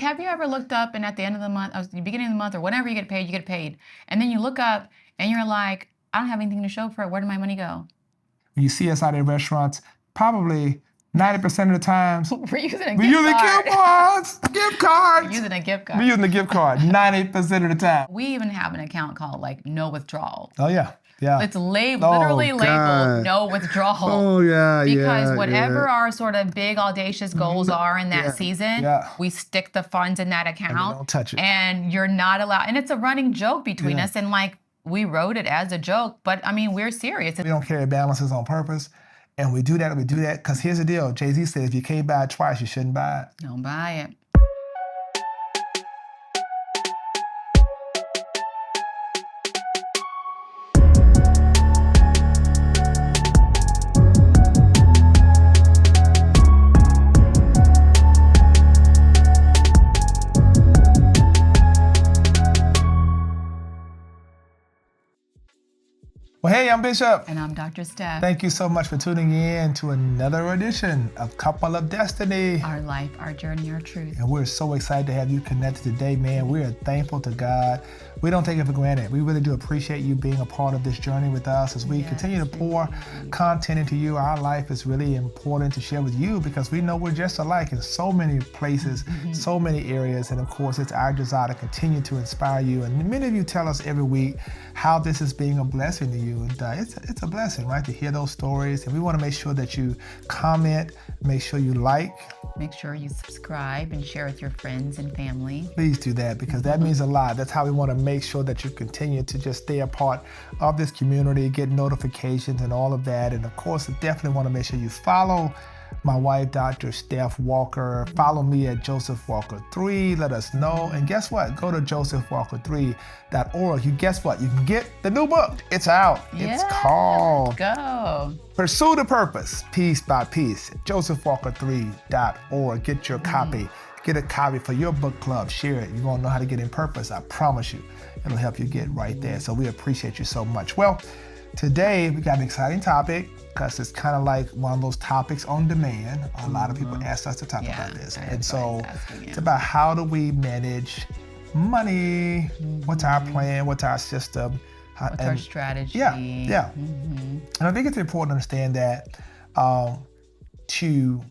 Have you ever looked up and at the end of the month, or the beginning of the month, or whenever you get paid, and then you look up and you're like, I don't have anything to show for it. Where did my money go? When you see us out at restaurants, probably 90% of the times, We're using a we're gift using card. coupons, gift cards. We're using a gift card. We're using the gift card 90% of the time. We even have an account called like no withdrawal. Oh, yeah. Yeah. It's literally labeled no withdrawal. Oh, yeah, because whatever our sort of big audacious goals are in that season, we stick the funds in that account. And we don't touch it. And you're not allowed. And it's a running joke between us. And like, we wrote it as a joke, but I mean, we're serious. We don't carry balances on purpose. And we do that because here's the deal. Jay-Z said, if you can't buy it twice, you shouldn't buy it. Don't buy it. Well, hey, I'm Bishop. And I'm Dr. Steph. Thank you so much for tuning in to another edition of Couple of Destiny. Our life, our journey, our truth. And we're so excited to have you connected today, man. We are thankful to God. We don't take it for granted. We really do appreciate you being a part of this journey with us as we continue to pour content into you. Our life is really important to share with you because we know we're just alike in so many places, so many areas. And of course, it's our desire to continue to inspire you. And many of you tell us every week how this is being a blessing to you. And it's a blessing, right, to hear those stories. And we want to make sure that you comment, make sure you like. Make sure you subscribe and share with your friends and family. Please do that because that means a lot. That's how we want to make sure that you continue to just stay a part of this community, get notifications and all of that. And of course, I definitely want to make sure you follow my wife, Dr. Steph Walker. Follow me at Joseph Walker 3. Let us know. And guess what? Go to josephwalker3.org. Guess what? You can get the new book. It's out. It's called Pursue the Purpose, Piece by Piece. josephwalker3.org. Get your copy. Get a copy for your book club. Share it. You're going to know how to get in purpose. I promise you. It'll help you get right there. So we appreciate you so much. Well, today we got an exciting topic because it's kind of like one of those topics on demand. A lot of people ask us to talk about this. And so it's about how do we manage money? What's our plan? What's our system? What's our strategy? Yeah. And I think it's important to understand that to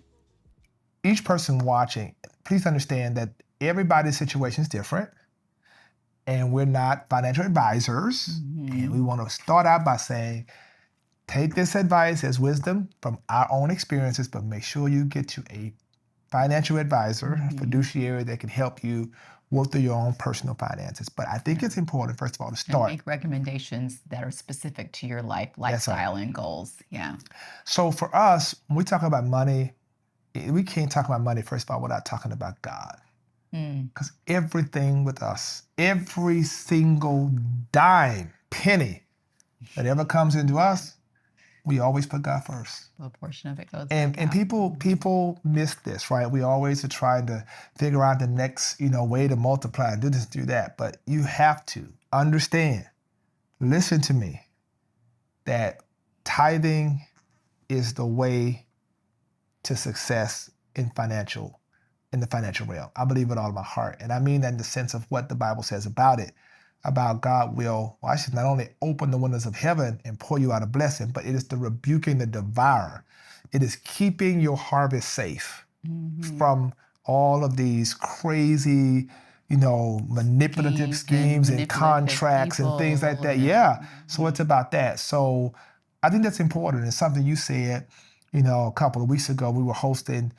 each person watching, please understand that everybody's situation is different. And we're not financial advisors. And we want to start out by saying, take this advice as wisdom from our own experiences, but make sure you get to a financial advisor, a fiduciary that can help you work through your own personal finances. But I think it's important, first of all, to start. And make recommendations that are specific to your lifestyle and goals. Yeah. So for us, when we talk about money, we can't talk about money, first of all, without talking about God. Because everything with us, every single dime, penny that ever comes into us, we always put God first. A portion of it goes. And people miss this, right? We always are trying to figure out the next, way to multiply and do this, do that. But you have to understand, listen to me, that tithing is the way to success in the financial realm. I believe with all of my heart. And I mean that in the sense of what the Bible says about it. About God will, I should not only open the windows of heaven and pour you out a blessing, but it is the rebuking the devourer. It is keeping your harvest safe from all of these crazy, manipulative schemes and contracts and things like that. Yeah. So it's about that. So I think that's important. It's something you said, a couple of weeks ago. We were hosting,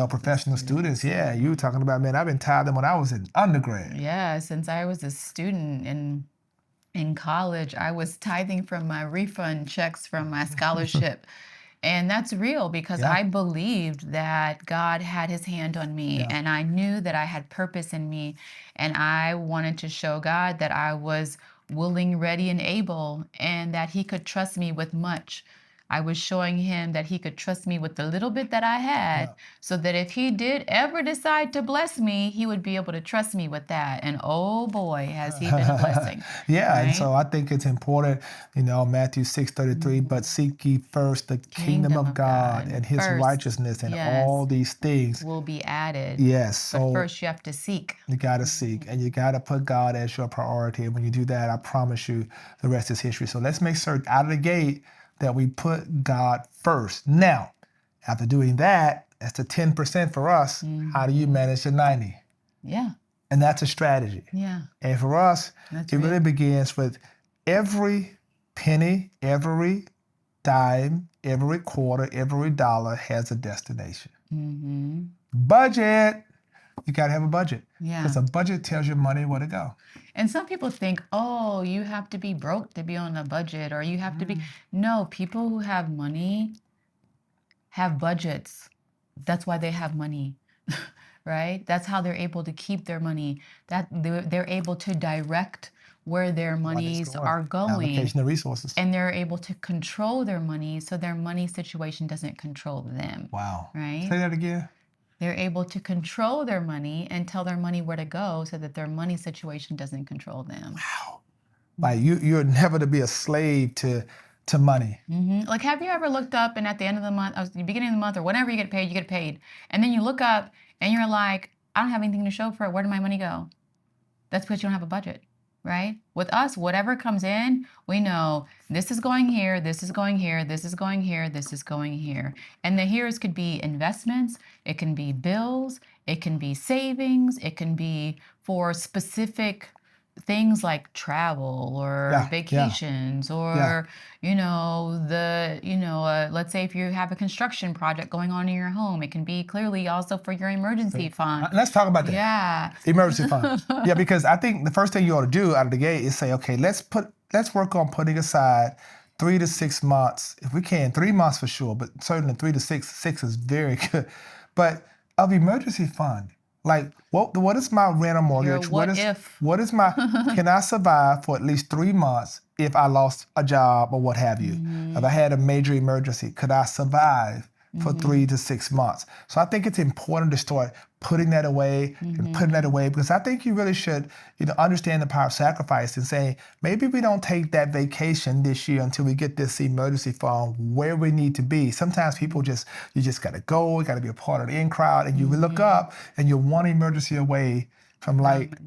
professional students. Yeah, you were talking about, man, I've been tithing when I was in undergrad. Yeah, since I was a student in college, I was tithing from my refund checks from my scholarship. And that's real because I believed that God had his hand on me and I knew that I had purpose in me. And I wanted to show God that I was willing, ready, and able, and that he could trust me with much. I was showing him that he could trust me with the little bit that I had, so that if he did ever decide to bless me, he would be able to trust me with that. And oh boy, has he been a blessing. Yeah, and Right? so I think it's important, Matthew 6:33, but seek ye first the kingdom of God and his first. righteousness, and Yes. all these things Will be added. Yes. But So first you have to seek. you got to seek and you got to put God as your priority. And when you do that, I promise you the rest is history. So let's make sure out of the gate that we put God first. Now, after doing that, that's the 10% for us. How do you manage the 90? Yeah. And that's a strategy. Yeah. And for us, That's it real. really begins with every penny, every dime, every quarter, every dollar has a destination. Budget. You got to have a budget. Yeah. Because a budget tells your money where to go. And some people think, oh, you have to be broke to be on a budget, or you have to be. No, people who have money have budgets. That's why they have money, right? That's how they're able to keep their money. That they're able to direct where their monies are going. Allocation of resources. And they're able to control their money so their money situation doesn't control them. Wow. Right? Say that again. They're able to control their money and tell their money where to go so that their money situation doesn't control them. Wow. Like you're never to be a slave to money. Like, have you ever looked up and at the end of the month, or the beginning of the month, or whenever you get paid, and then you look up and you're like, I don't have anything to show for it. Where did my money go? That's because you don't have a budget, right? With us, whatever comes in, we know this is going here, this is going here, this is going here, this is going here. And the here's could be investments, it can be bills, it can be savings, it can be for specific things like travel or vacations or let's say if you have a construction project going on in your home, it can be clearly also for your emergency fund. Let's talk about that. Yeah. Emergency fund. Yeah, because I think the first thing you ought to do out of the gate is say, okay, let's work on putting aside 3 to 6 months, if we can, 3 months for sure, but certainly 3 to 6. 6 is very good. But of emergency fund. Like, what is my rent or mortgage? What is my, can I survive for at least 3 months if I lost a job or what have you? If I had a major emergency, could I survive for 3 to 6 months? So I think it's important to start putting that away and putting that away, because I think you really should, understand the power of sacrifice and saying, maybe we don't take that vacation this year until we get this emergency fund where we need to be. Sometimes people you just got to go, you got to be a part of the in crowd, and you look up and you're one emergency away from like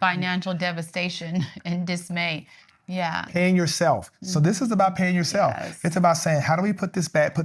financial devastation and dismay. Yeah. Paying yourself. So this is about paying yourself. Yes. It's about saying, how do we put this back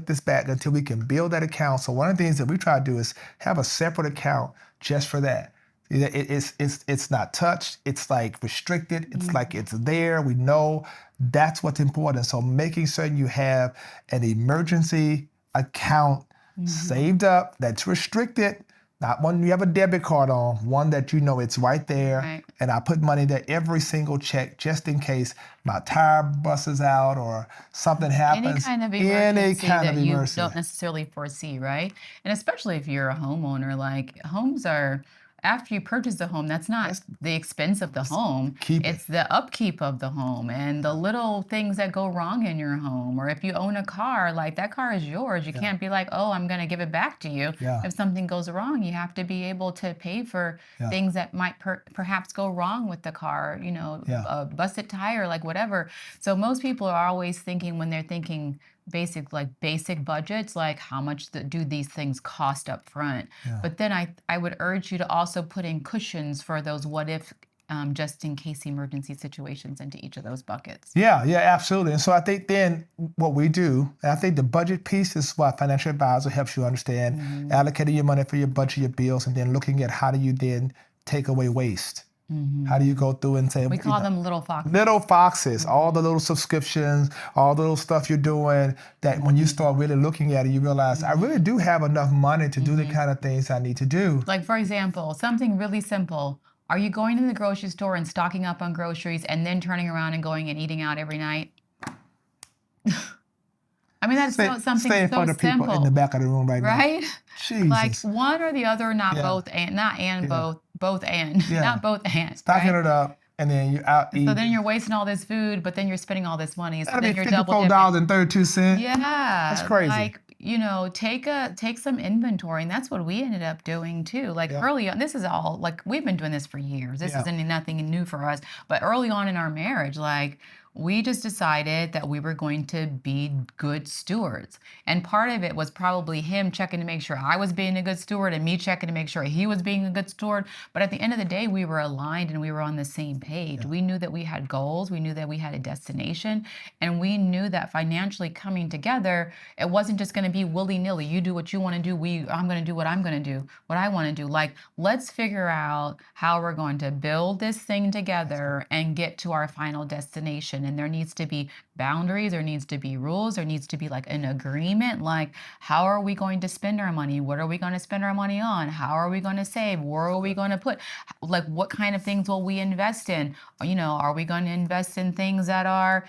until we can build that account? So one of the things that we try to do is have a separate account just for that. It's not touched. It's like restricted. It's like it's there. We know that's what's important. So making certain you have an emergency account saved up that's restricted. Not one you have a debit card on, one that it's right there. Right. And I put money there every single check just in case my tire busts out or something happens. Any kind of emergency you don't necessarily foresee, right? And especially if you're a homeowner, like homes are, after you purchase the home, that's not the expense of the home. It's the upkeep of the home and the little things that go wrong in your home. Or if you own a car, like that car is yours. You can't be like, oh, I'm going to give it back to you. If something goes wrong, you have to be able to pay for things that might perhaps go wrong with the car, a busted tire, like whatever. So most people are always thinking, when they're thinking basic budgets, like how much do these things cost up front? But then I would urge you to also put in cushions for those what if just in case emergency situations into each of those buckets. Yeah, absolutely. And so I think then what we do, and I think the budget piece is what a financial advisor helps you understand, allocating your money for your budget, your bills, and then looking at how do you then take away waste. How do you go through and say, we call them little foxes. Little foxes, all the little subscriptions, all the little stuff you're doing, that when you start really looking at it, you realize, I really do have enough money to do the kind of things I need to do. Like, for example, something really simple. Are you going to the grocery store and stocking up on groceries and then turning around and going and eating out every night? I mean, that's something so simple. Stay in front of people in the back of the room right now. Right? Jesus. Like one or the other, not both and, not and both and, not both and. Stocking it up. and then you're out eating. So then you're wasting all this food, but then you're spending all this money. So That'll then be you're double dipping. $54.32. Yeah. That's crazy. Like, take some inventory. And that's what we ended up doing too. Like early on, this is all like we've been doing this for years. This isn't nothing new for us. But early on in our marriage, like we just decided that we were going to be good stewards. And part of it was probably him checking to make sure I was being a good steward and me checking to make sure he was being a good steward. But at the end of the day, we were aligned and we were on the same page. We knew that we had goals. We knew that we had a destination. And we knew that financially coming together, it wasn't just going to be willy-nilly. You do what you want to do. I'm going to do what I'm going to do, what I want to do. Like, let's figure out how we're going to build this thing together and get to our final destination. And there needs to be boundaries, there needs to be rules, there needs to be like an agreement, like how are we going to spend our money? What are we going to spend our money on? How are we going to save? Where are we going to put, like what kind of things will we invest in? Are we going to invest in things that are,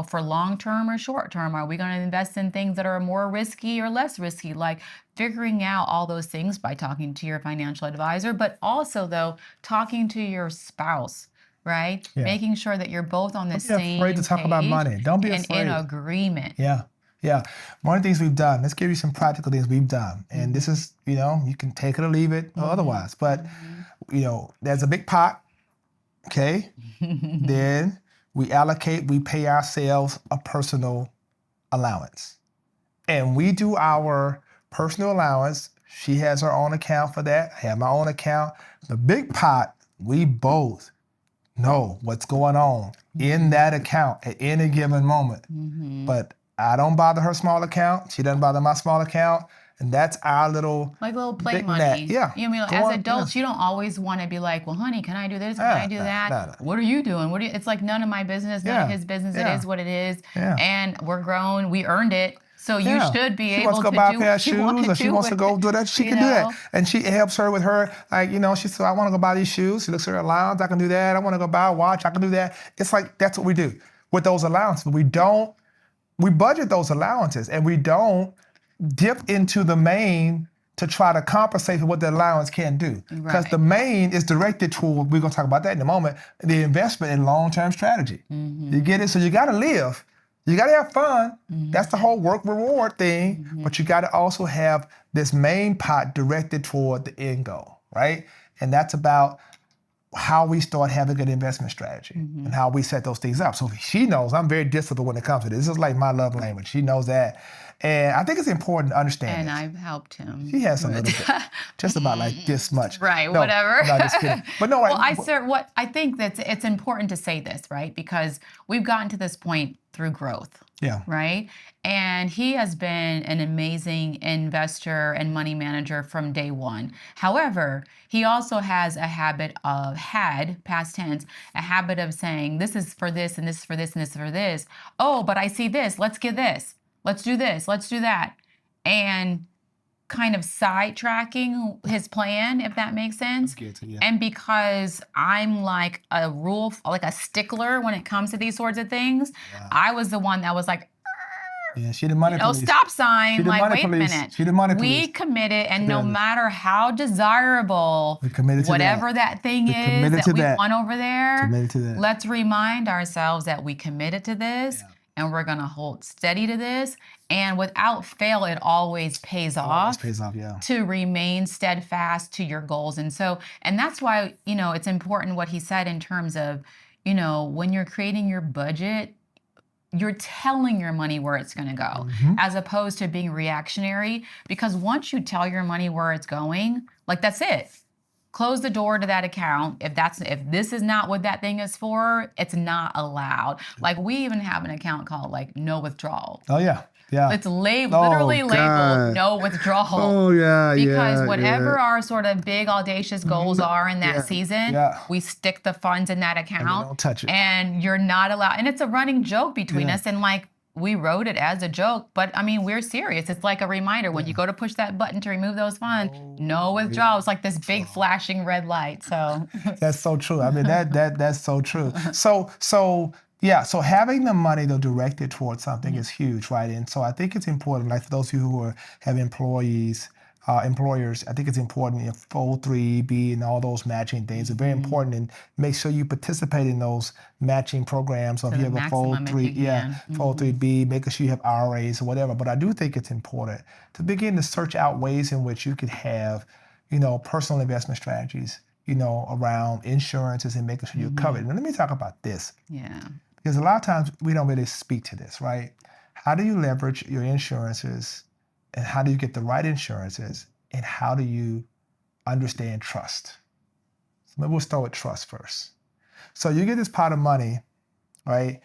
for long term or short term? Are we going to invest in things that are more risky or less risky? Like figuring out all those things by talking to your financial advisor, but also though, talking to your spouse. Right? Yeah. Making sure that you're both on the same page. Don't be afraid to talk about money. Don't be afraid. And in agreement. Yeah. One of the things we've done, let's give you some practical things we've done. And this is, you can take it or leave it or otherwise. But, there's a big pot, okay? Then we pay ourselves a personal allowance. And we do our personal allowance. She has her own account for that. I have my own account. The big pot, we both know what's going on in that account at any given moment. But I don't bother her small account. She doesn't bother my small account. And that's our little play money. Yeah. As adults, you don't always want to be like, well, honey, can I do this? Can I do that? What are you doing? It's like none of my business, none of his business. It is what it is. And we're grown. We earned it. So you should be able to do what you want to do. She wants to go buy a pair of shoes, or she wants to go do that, she can do that. And she helps her with her, she said, I want to go buy these shoes. She looks at her allowance, I can do that. I want to go buy a watch, I can do that. It's like, that's what we do with those allowances. We budget those allowances, and we don't dip into the main to try to compensate for what the allowance can do. Because the main is directed toward, we're going to talk about that in a moment, the investment in long-term strategy. You get it? So you got to live. You got to have fun. That's the whole work reward thing. But you got to also have this main pot directed toward the end goal, right? And that's about how we start having an investment strategy and how we set those things up. So she knows I'm very disciplined when it comes to this. This is like my love language. She knows that. And I think it's important to understand. And I've helped him. She has a little bit, just about like this much. Right, no, whatever. No, just kidding. But no, well, I think that it's important to say this, right? Because we've gotten to this point through growth. Yeah. Right? And he has been an amazing investor and money manager from day one. However, he also has a habit of, past tense, a habit of saying, this is for this, and this is for this, and this is for this. Oh, but I see this. Let's get this. Let's do this. Let's do that. And kind of sidetracking his plan, if that makes sense. And because I'm like a stickler when it comes to these sorts of things, I was the one that was like, she the money police. Stop sign. Like, wait a minute. She the money police. We committed, and no matter how desirable whatever that thing is that we want over there, let's remind ourselves that we committed to this. And we're going to hold steady to this. And without fail, it always pays off. To remain steadfast to your goals. And that's why, it's important what he said in terms of, when you're creating your budget, you're telling your money where it's going to go, as opposed to being reactionary. Because once you tell your money where it's going, like, that's it. Close the door to that account. If this is not what that thing is for, it's not allowed. Like, we even have an account called like no withdrawal. Oh yeah. Yeah. It's literally labeled no withdrawal. Oh yeah. Because whatever our sort of big audacious goals are in that season, we stick the funds in that account. And we don't touch it. And you're not allowed. And it's a running joke between us. And like, we wrote it as a joke, but I mean, we're serious. It's like a reminder when you go to push that button to remove those funds, no withdrawal. It's like this big flashing red light. So that's so true. I mean, that's so true. So having the money though directed towards something is huge, right? And so I think it's important, like for those of you who have employees, employers, I think it's important in 403B and all those matching things are very important, and make sure you participate in those matching programs. So if To you the have a maximum if 403, you can. 403B, making sure you have RAs or whatever. But I do think it's important to begin to search out ways in which you could have, personal investment strategies, around insurances and making sure you're covered. Now let me talk about this. Yeah. Because a lot of times we don't really speak to this, right? How do you leverage your insurances, and how do you get the right insurances, and how do you understand trust? So maybe we'll start with trust first. So you get this pot of money, right?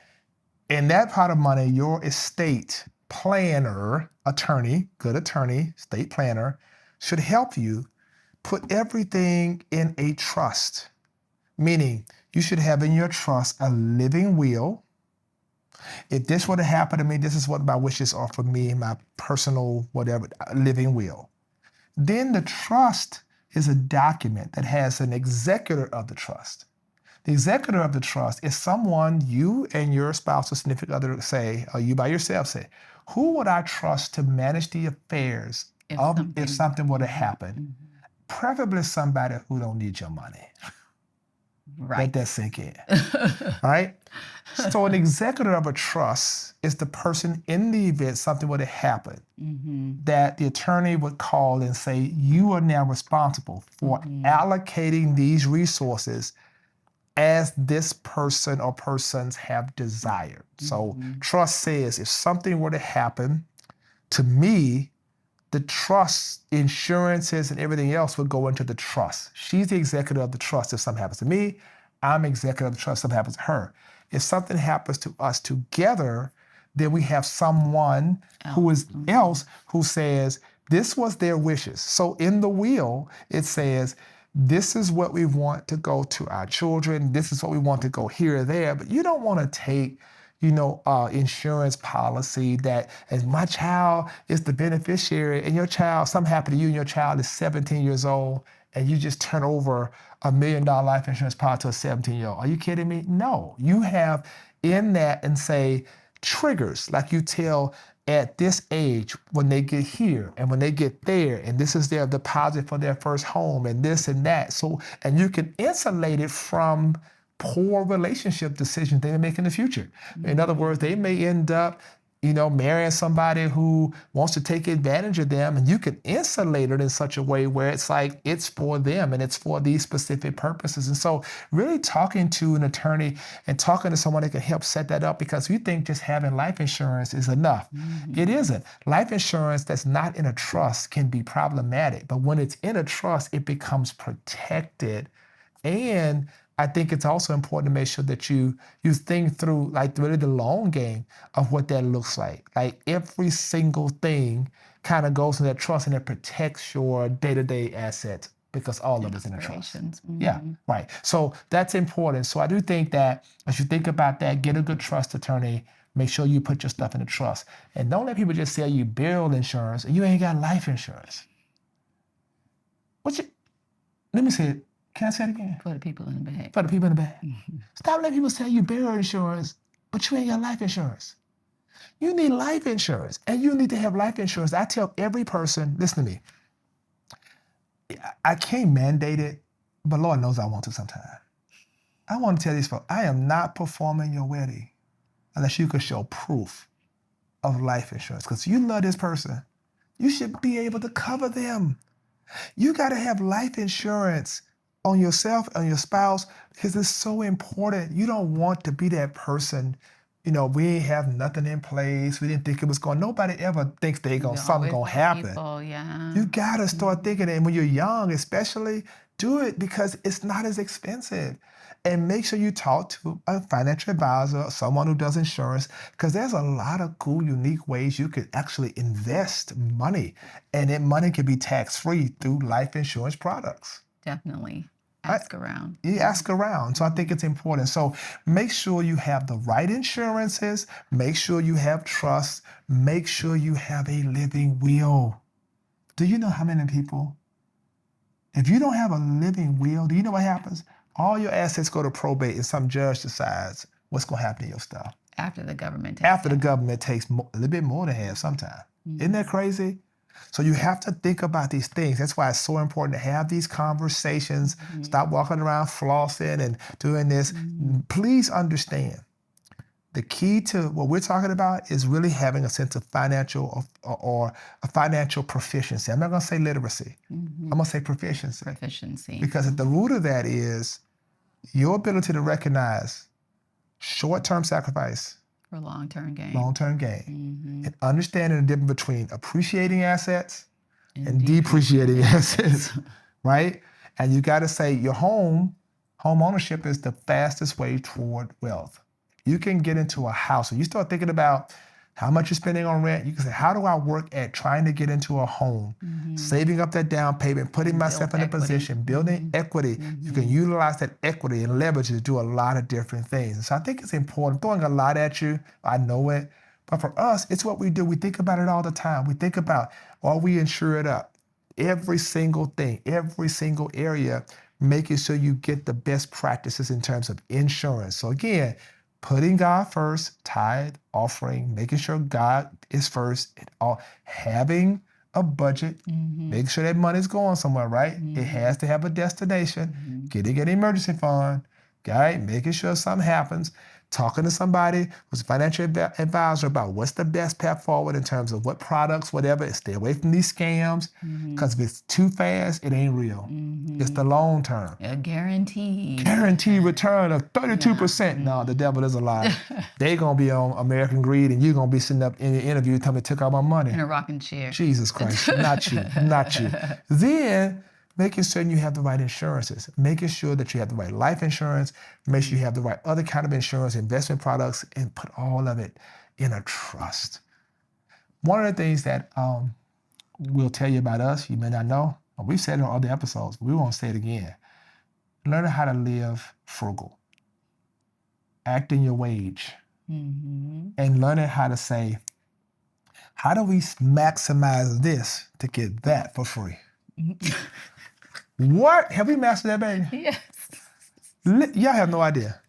In that pot of money, your estate planner, good attorney, estate planner, should help you put everything in a trust. Meaning, you should have in your trust a living will. If this were to happen to me, this is what my wishes are for me, my personal whatever, living will. Then the trust is a document that has an executor of the trust. The executor of the trust is someone you and your spouse or significant other say, or you by yourself say, who would I trust to manage the affairs if something were to happen? Preferably somebody who don't need your money. Right. Let that sink in. All right? So an executor of a trust is the person in the event something were to happen that the attorney would call and say, you are now responsible for allocating these resources as this person or persons have desired. So trust says if something were to happen to me, the trust, insurances, and everything else would go into the trust. She's the executor of the trust. If something happens to me, I'm executor of the trust. If something happens to her. If something happens to us together, then we have someone who is else who says, this was their wishes. So in the will, it says, this is what we want to go to our children. This is what we want to go here or there. But you don't want to take insurance policy that as my child is the beneficiary and your child, something happened to you and your child is 17 years old and you just turn over $1 million life insurance policy to a 17-year-old. Are you kidding me? No. You have in that and say triggers, like you tell at this age when they get here and when they get there, and this is their deposit for their first home and this and that. So, and you can insulate it from poor relationship decisions they may make in the future. In other words, they may end up, marrying somebody who wants to take advantage of them, and you can insulate it in such a way where it's like it's for them and it's for these specific purposes. And so really talking to an attorney and talking to someone that can help set that up, because we think just having life insurance is enough. It isn't. Life insurance that's not in a trust can be problematic, but when it's in a trust, it becomes protected. And I think it's also important to make sure that you think through like really the long game of what that looks like. Like every single thing kind of goes in that trust and it protects your day-to-day assets because all of it's in a trust. Yeah, right. So that's important. So I do think that as you think about that, get a good trust attorney, make sure you put your stuff in a trust. And don't let people just sell you burial insurance and you ain't got life insurance. Let me say it. Can I say it again? For the people in the back. For the people in the back. Stop letting people sell you burial insurance, but you ain't got life insurance. You need life insurance, and you need to have life insurance. I tell every person, listen to me. I can't mandate it, but Lord knows I want to sometime. I want to tell these folks, I am not performing your wedding unless you can show proof of life insurance. Because you love this person, you should be able to cover them. You got to have life insurance on yourself, on your spouse, because it's so important. You don't want to be that person, we ain't have nothing in place. We didn't think it was going. Nobody ever thinks something gonna happen. You gotta start thinking, and when you're young, especially, do it because it's not as expensive. And make sure you talk to a financial advisor, someone who does insurance, because there's a lot of cool, unique ways you could actually invest money, and that money can be tax-free through life insurance products. Definitely. Ask around. You ask around. So I think it's important. So make sure you have the right insurances. Make sure you have trust. Make sure you have a living will. Do you know how many people, if you don't have a living will, do you know what happens? All your assets go to probate and some judge decides what's going to happen to your stuff. After the government takes After the government takes a little bit more than half sometimes. Isn't that crazy? So you have to think about these things. That's why it's so important to have these conversations. Stop walking around flossing and doing this. Please understand, the key to what we're talking about is really having a sense of financial or a financial proficiency. I'm not going to say literacy. I'm going to say proficiency. Proficiency. Because at the root of that is your ability to recognize short-term sacrifice For long-term gain. Long-term gain. And understanding the difference between appreciating assets and depreciating assets, right? And you got to say your home ownership is the fastest way toward wealth. You can get into a house, and you start thinking about how much you're spending on rent. You can say, how do I work at trying to get into a home, saving up that down payment, putting myself in a position, building equity. You can utilize that equity and leverage to do a lot of different things. And so I think it's important. I'm throwing a lot at you. I know it. But for us, it's what we do. We think about it all the time. We think about, are we insured up? Every single thing, every single area, making sure you get the best practices in terms of insurance. So again, putting God first, tithe, offering, making sure God is first, having a budget, making sure that money's going somewhere, right? It has to have a destination, getting an emergency fund, right? Making sure something happens, talking to somebody who's a financial advisor about what's the best path forward in terms of what products, whatever. Stay away from these scams, because if it's too fast, it ain't real. It's the long term. A guarantee Return of 32%. No, the devil is a lie. They gonna be on American Greed, and you're gonna be sitting up in the interview telling me took all my money. in a rocking chair. Jesus Christ, not you, not you. Then making certain you have the right insurances, making sure that you have the right life insurance, make sure you have the right other kind of insurance, investment products, and put all of it in a trust. One of the things that we'll tell you about us, you may not know, we've said it on other episodes, but we won't say it again. Learning how to live frugal, acting your wage, and learning how to say, how do we maximize this to get that for free? What? Have we mastered that, baby? Yes. Y'all have no idea.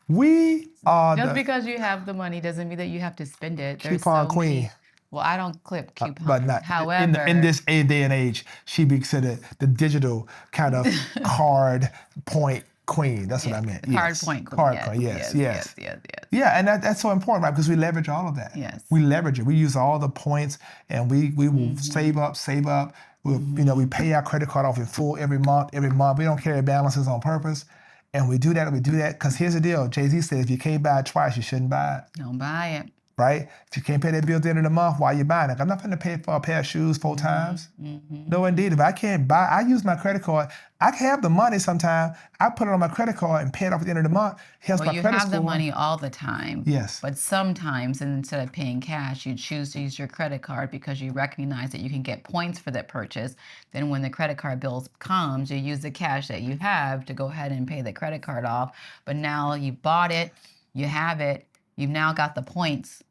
We are Just because you have the money doesn't mean that you have to spend it. There's coupon queen. Well, I don't clip coupons. But not, however, in this day and age, she be considered the digital kind of card point queen. That's what I meant. Card point queen. Card point. Yes. Yeah, and that's so important, right? Because we leverage all of that. Yes. We leverage it. We use all the points, and we will save up. We pay our credit card off in full every month. We don't carry balances on purpose. And we do that because here's the deal. Jay-Z said, if you can't buy it twice, you shouldn't buy it. Don't buy it. Right? If you can't pay that bill at the end of the month, why are you buying it? I'm not going to pay for a pair of shoes 4 times. No, indeed. If I can't buy, I use my credit card. I can have the money sometime. I put it on my credit card and pay it off at the end of the month. Well, you have the money all the time. Yes. But sometimes, instead of paying cash, you choose to use your credit card because you recognize that you can get points for that purchase. Then when the credit card bill comes, you use the cash that you have to go ahead and pay the credit card off. But now you bought it, you have it, you've now got the points.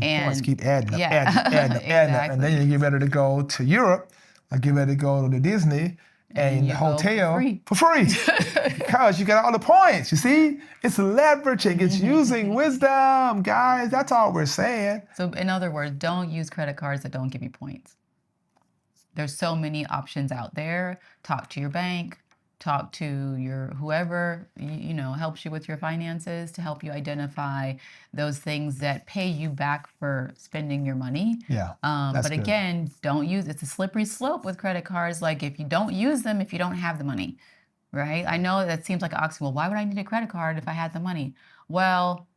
And points keep adding up, exactly. And then you get ready to go to Europe, or get ready to go to Disney and the hotel for free. Because you got all the points, you see? It's leveraging, it's using wisdom, guys. That's all we're saying. So in other words, don't use credit cards that don't give you points. There's so many options out there. Talk to your bank. Talk to your whoever helps you with your finances to help you identify those things that pay you back for spending your money. Yeah. But again, don't use it's a slippery slope with credit cards. Like if you don't use them, if you don't have the money, right? I know that seems like an oxymoron. Well, why would I need a credit card if I had the money? Well,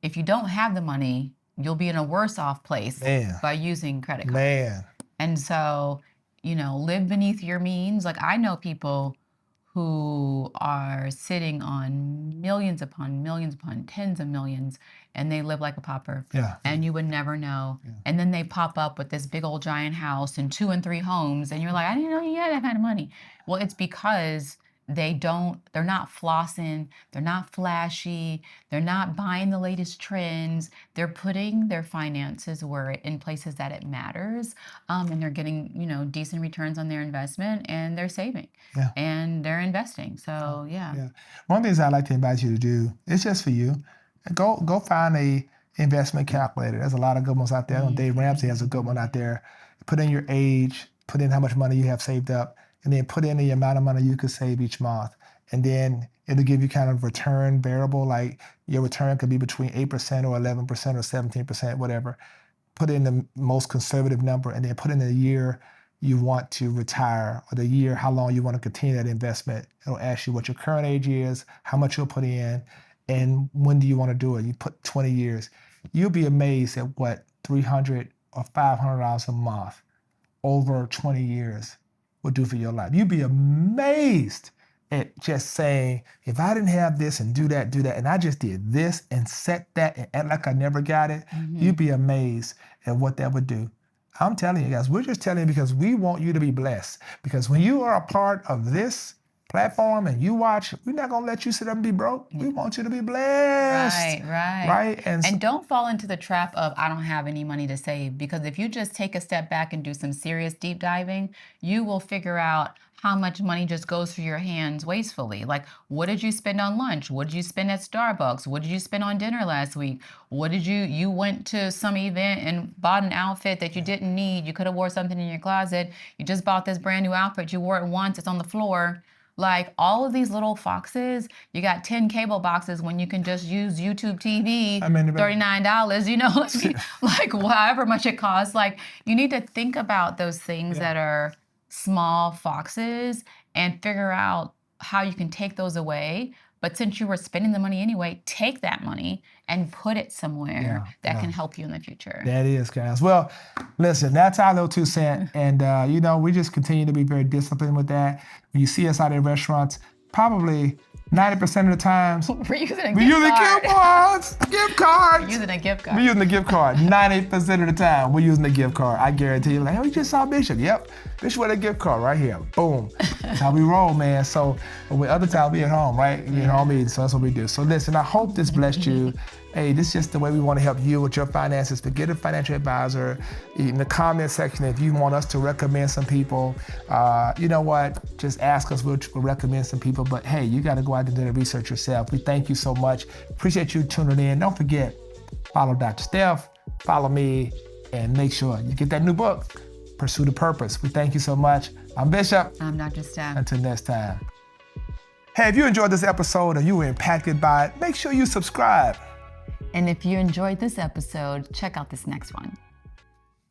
if you don't have the money, you'll be in a worse off place by using credit cards. And so, live beneath your means. Like I know people who are sitting on millions upon tens of millions, and they live like a pauper. Yeah. And you would never know. Yeah. And then they pop up with this big old giant house and 2 and 3 homes, and you're like, I didn't know you had that kind of money. Well, it's because they're not flossing, they're not flashy, they're not buying the latest trends. They're putting their finances in places that it matters, and they're getting, decent returns on their investment, and they're saving, and they're investing. So yeah. One of the things I'd like to invite you to do, it's just for you. Go find a investment calculator. There's a lot of good ones out there. Dave Ramsey has a good one out there. put in your age, put in how much money you have saved up, and then put in the amount of money you could save each month. And then it'll give you kind of return variable, like your return could be between 8% or 11% or 17%, whatever. Put in the most conservative number, and then put in the year you want to retire, or the year how long you want to continue that investment. It'll ask you what your current age is, how much you'll put in, and when do you want to do it. You put 20 years. You'll be amazed at what $300 or $500 a month over 20 years will do for your life. You'd be amazed at just saying, if I didn't have this and do that, and I just did this and set that and act like I never got it, you'd be amazed at what that would do. I'm telling you guys, we're just telling you because we want you to be blessed. Because when you are a part of this platform and you watch, we're not going to let you sit up and be broke. We want you to be blessed. Right. And don't fall into the trap of, I don't have any money to save. Because if you just take a step back and do some serious deep diving, you will figure out how much money just goes through your hands wastefully. Like, what did you spend on lunch? What did you spend at Starbucks? What did you spend on dinner last week? What did you went to some event and bought an outfit that you didn't need. You could have wore something in your closet. You just bought this brand new outfit. You wore it once. It's on the floor. Like, all of these little foxes, you got 10 cable boxes when you can just use YouTube TV, $39, you know, like however much it costs. Like, you need to think about those things that are small foxes and figure out how you can take those away. But since you were spending the money anyway, take that money and put it somewhere that can help you in the future. That is, guys. Well, listen, that's our little 2 cents. And, you know, we just continue to be very disciplined with that. When you see us out at restaurants, probably 90% of the times, we're using a gift cards. Gift cards. We're using a gift card. We're using a gift card. 90% of the time, we're using a gift card. I guarantee you. Like, oh, we just saw Bishop. Yep. Bishop with a gift card right here. Boom. That's how we roll, man. So, with other time, we at home, right? We at home eating, so that's what we do. So, listen, I hope this blessed you. Hey, this is just the way we want to help you with your finances. But get a financial advisor. In the comment section, if you want us to recommend some people, you know what? Just ask us. We'll recommend some people. But hey, you got to go out and do the research yourself. We thank you so much. Appreciate you tuning in. Don't forget, follow Dr. Steph, follow me, and make sure you get that new book, Pursue the Purpose. We thank you so much. I'm Bishop. I'm Dr. Steph. Until next time. Hey, if you enjoyed this episode and you were impacted by it, make sure you subscribe. And if you enjoyed this episode, check out this next one.